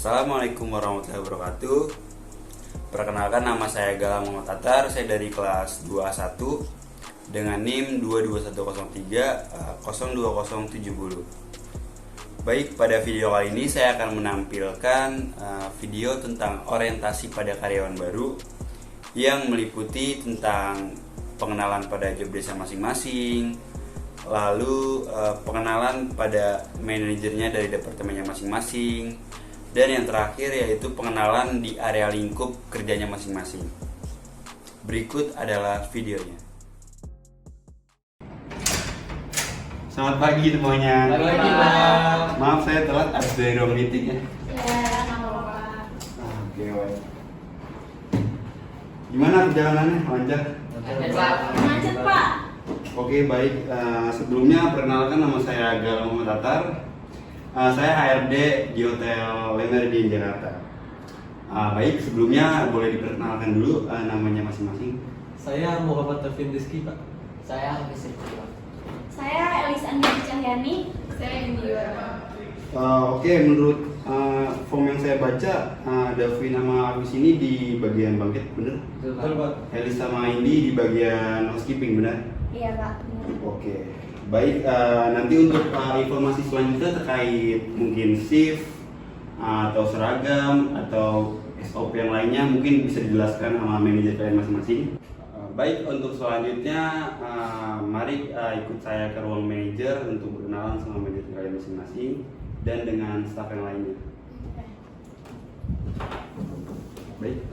Assalamualaikum warahmatullahi wabarakatuh. Perkenalkan, nama saya Galang Muhammad Tatar. Saya dari kelas 2A1 dengan NIM 22103 02070. Baik, pada video kali ini saya akan menampilkan video tentang orientasi pada karyawan baru yang meliputi tentang pengenalan pada job desk masing-masing, lalu pengenalan pada manajernya dari departemennya masing-masing, dan yang terakhir yaitu pengenalan di area lingkup kerjanya masing-masing. Berikut adalah videonya. Selamat pagi semuanya. Selamat pagi, Pak. Maaf saya telat, habis dari ruang meeting ya. Ya, nama Bapak. Oke, baik. Gimana perjalanannya? Lancar? Macet, Pak. Oke, baik. Sebelumnya perkenalkan, nama saya Galang Muhammad Tatar. Saya HRD di Hotel Le Méridien Jakarta. Baik, sebelumnya boleh diperkenalkan dulu namanya masing-masing. Saya Muhammad Tafin Rizky, Pak. Saya Hafiz Rizky, Pak. Saya Elis Andi Cahyani. Saya Indi Warma. Oke, menurut form yang saya baca, Davi nama Hafiz ini di bagian bangkit, bener? Betul, Pak. Elis sama Indi di bagian housekeeping, benar? Iya, Pak. Oke, baik. Nanti untuk informasi selanjutnya terkait mungkin shift atau seragam atau SOP yang lainnya mungkin bisa dijelaskan sama manajer kalian masing-masing. Baik, untuk selanjutnya mari ikut saya ke ruang manajer untuk berkenalan sama manajer kalian masing-masing dan dengan staf yang lainnya. Baik.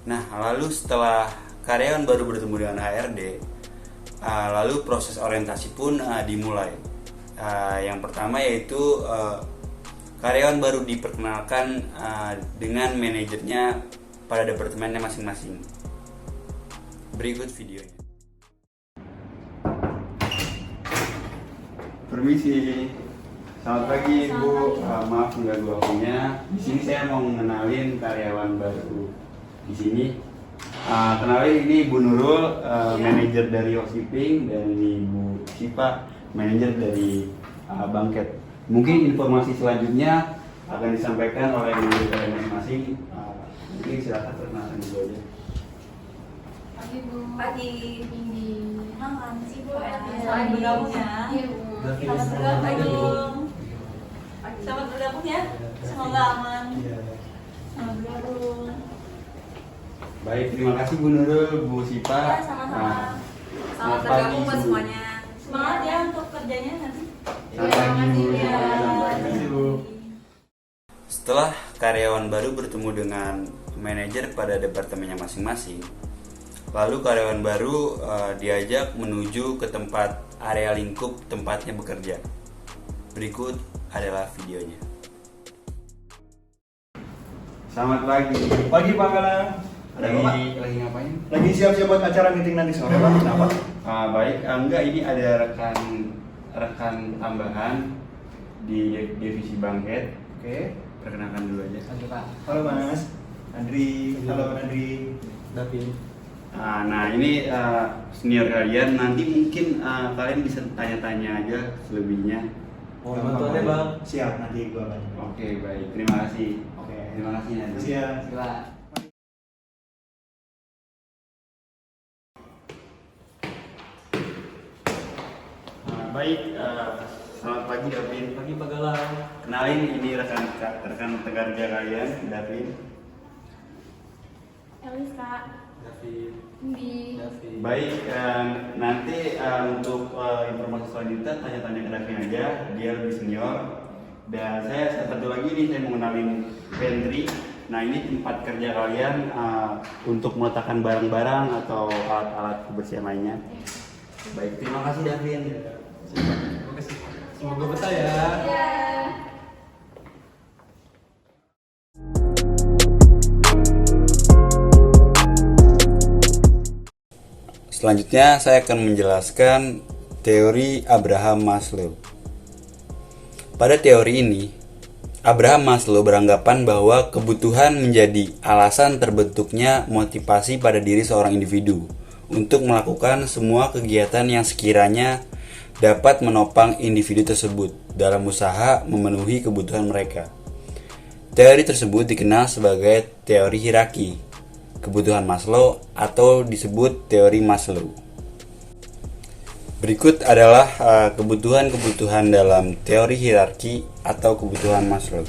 Nah, lalu setelah karyawan baru bertemu dengan HRD, lalu proses orientasi pun dimulai. Yang pertama yaitu karyawan baru diperkenalkan dengan manajernya pada departemennya masing-masing. Berikut videonya. Permisi. Selamat pagi, Selamat Bu. pagi. Maaf mengganggu waktunya. Di sini saya mau mengenalin karyawan baru di sini. Kenalin, ini Bu Nurul, manajer dari housekeeping, dan ini Bu Sipa, manajer dari bangket. Mungkin informasi selanjutnya akan disampaikan oleh manajer kalian masing-masing. Mungkin silakan perkenalkan dulu aja. Pagi, Bu. Pagi. Indi. Makan sih, Bu. Selamat bergabung ya. Iya, Bu. Selamat bergabung. Selamat bergabung ya. Semoga aman. Selamat bergabung. Baik, terima kasih Bu Nurul, Bu Sipa. Ya, sama-sama. Selamat bergabung buat semuanya. Semangat ya untuk kerjanya nanti. Selamat pagi, Bu. Ya. Selamat pagi, Bu. Bu. Setelah karyawan baru bertemu dengan manajer pada departemennya masing-masing, lalu karyawan baru diajak menuju ke tempat area lingkup tempatnya bekerja. Berikut adalah videonya. Selamat pagi. Pagi Pak Galang. Ada apa, Pak? Lagi ngapain? Lagi siap-siap buat acara meeting nanti sore Pak. Kenapa? Baik, enggak, ini ada rekan tambahan di divisi bangket. Oke. Perkenalkan dulu aja. Pagi, Pak. Halo Mas. Andri. Halo Andri. Davin. Nah, ini senior kalian. Nanti mungkin kalian bisa tanya-tanya aja selebihnya. Mohon bantuannya, Bang. Siap, nanti gua bantu. Oke, baik. Terima kasih. Oke. Terima kasih Nadia. Siap. Gila. Baik, selamat pagi Davin. Pagi, Pak Galang. Kenalin, ini rekan kerja kalian, Davin. Elis, Kak. Davin. Indi. Davin. Baik, nanti untuk informasi selanjutnya tanya-tanya ke Davin aja, dia lebih senior. Dan saya satu lagi nih, saya mau kenalin pantry. Nah, ini tempat kerja kalian untuk meletakkan barang-barang atau alat-alat kebersihan lainnya. Baik, terima kasih Davin. Terima kasih. Semoga betah ya. Ya. Selanjutnya saya akan menjelaskan teori Abraham Maslow. Pada teori ini, Abraham Maslow beranggapan bahwa kebutuhan menjadi alasan terbentuknya motivasi pada diri seorang individu untuk melakukan semua kegiatan yang sekiranya dapat menopang individu tersebut dalam usaha memenuhi kebutuhan mereka. Teori tersebut dikenal sebagai teori hierarki kebutuhan Maslow atau disebut teori Maslow. Berikut adalah kebutuhan-kebutuhan dalam teori hierarki atau kebutuhan Maslow.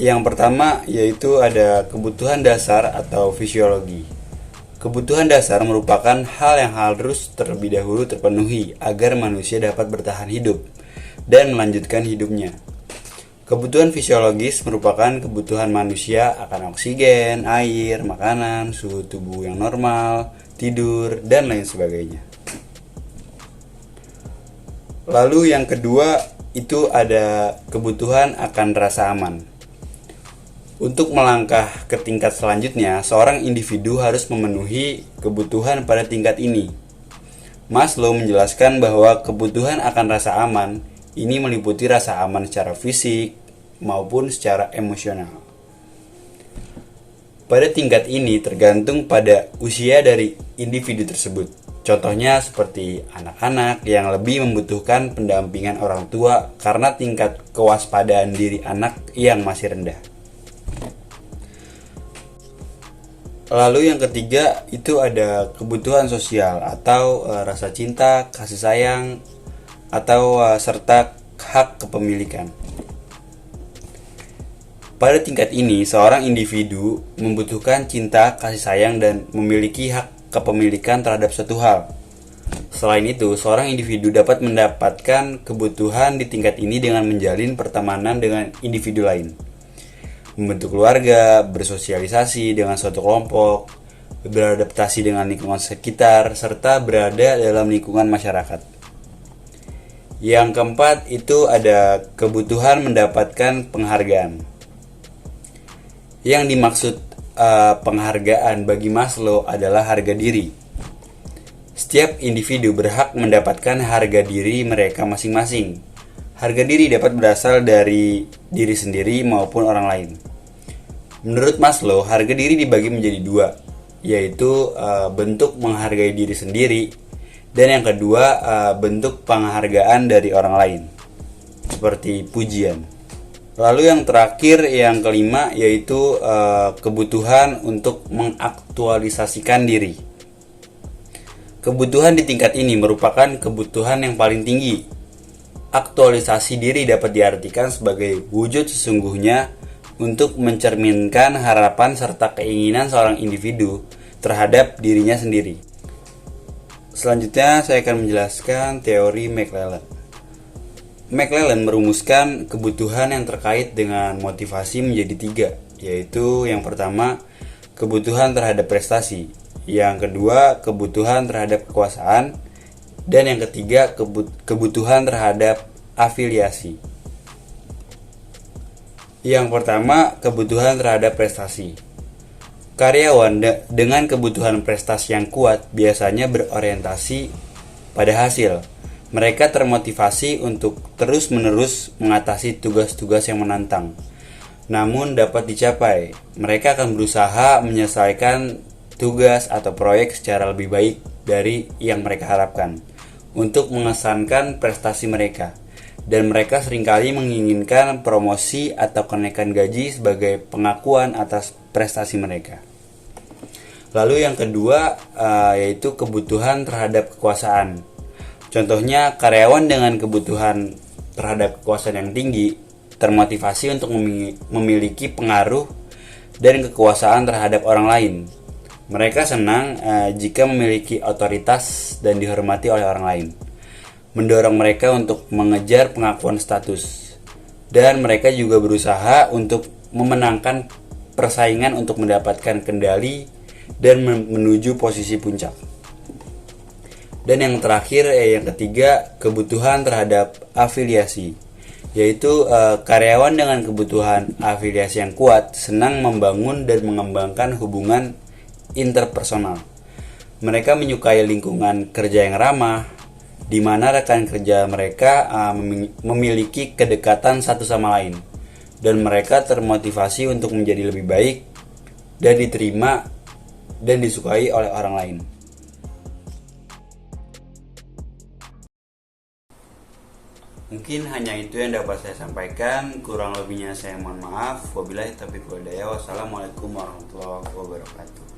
Yang pertama yaitu ada kebutuhan dasar atau fisiologi. Kebutuhan dasar merupakan hal yang harus terlebih dahulu terpenuhi agar manusia dapat bertahan hidup dan melanjutkan hidupnya. Kebutuhan fisiologis merupakan kebutuhan manusia akan oksigen, air, makanan, suhu tubuh yang normal, tidur, dan lain sebagainya. Lalu yang kedua itu ada kebutuhan akan rasa aman. Untuk melangkah ke tingkat selanjutnya, seorang individu harus memenuhi kebutuhan pada tingkat ini. Maslow menjelaskan bahwa kebutuhan akan rasa aman ini meliputi rasa aman secara fisik maupun secara emosional. Pada tingkat ini tergantung pada usia dari individu tersebut. Contohnya seperti anak-anak yang lebih membutuhkan pendampingan orang tua karena tingkat kewaspadaan diri anak yang masih rendah. Lalu yang ketiga itu ada kebutuhan sosial atau rasa cinta, kasih sayang, atau serta hak kepemilikan. Pada tingkat ini, seorang individu membutuhkan cinta, kasih sayang, dan memiliki hak kepemilikan terhadap suatu hal. Selain itu, seorang individu dapat mendapatkan kebutuhan di tingkat ini dengan menjalin pertemanan dengan individu lain, membentuk keluarga, bersosialisasi dengan suatu kelompok, beradaptasi dengan lingkungan sekitar, serta berada dalam lingkungan masyarakat. Yang keempat itu ada kebutuhan mendapatkan penghargaan. Yang dimaksud penghargaan bagi Maslow adalah harga diri. Setiap individu berhak mendapatkan harga diri mereka masing-masing. Harga diri dapat berasal dari diri sendiri maupun orang lain. Menurut Maslow, harga diri dibagi menjadi dua, yaitu bentuk menghargai diri sendiri, dan yang kedua bentuk penghargaan dari orang lain, seperti pujian. Lalu yang terakhir, yang kelima, yaitu kebutuhan untuk mengaktualisasikan diri. Kebutuhan di tingkat ini merupakan kebutuhan yang paling tinggi. Aktualisasi diri dapat diartikan sebagai wujud sesungguhnya untuk mencerminkan harapan serta keinginan seorang individu terhadap dirinya sendiri. Selanjutnya saya akan menjelaskan teori McLellan. McLellan merumuskan kebutuhan yang terkait dengan motivasi menjadi tiga, yaitu yang pertama, kebutuhan terhadap prestasi, yang kedua, kebutuhan terhadap kekuasaan, dan yang ketiga, kebutuhan terhadap afiliasi. Yang pertama, kebutuhan terhadap prestasi. Karyawan dengan kebutuhan prestasi yang kuat biasanya berorientasi pada hasil. Mereka termotivasi untuk terus-menerus mengatasi tugas-tugas yang menantang, namun dapat dicapai. Mereka akan berusaha menyelesaikan tugas atau proyek secara lebih baik dari yang mereka harapkan untuk mengesankan prestasi mereka, dan mereka seringkali menginginkan promosi atau kenaikan gaji sebagai pengakuan atas prestasi mereka. Lalu yang kedua yaitu kebutuhan terhadap kekuasaan. Contohnya, karyawan dengan kebutuhan terhadap kekuasaan yang tinggi termotivasi untuk memiliki pengaruh dan kekuasaan terhadap orang lain. Mereka senang jika memiliki otoritas dan dihormati oleh orang lain, mendorong mereka untuk mengejar pengakuan status, dan mereka juga berusaha untuk memenangkan persaingan untuk mendapatkan kendali dan menuju posisi puncak. Dan yang terakhir, yang ketiga, kebutuhan terhadap afiliasi, yaitu karyawan dengan kebutuhan afiliasi yang kuat senang membangun dan mengembangkan hubungan interpersonal. Mereka menyukai lingkungan kerja yang ramah, di mana rekan kerja mereka memiliki kedekatan satu sama lain, dan mereka termotivasi untuk menjadi lebih baik dan diterima dan disukai oleh orang lain. Mungkin hanya itu yang dapat saya sampaikan. Kurang lebihnya saya mohon maaf. Wabillahi taufiq wal hidayah. Wassalamualaikum warahmatullahi wabarakatuh.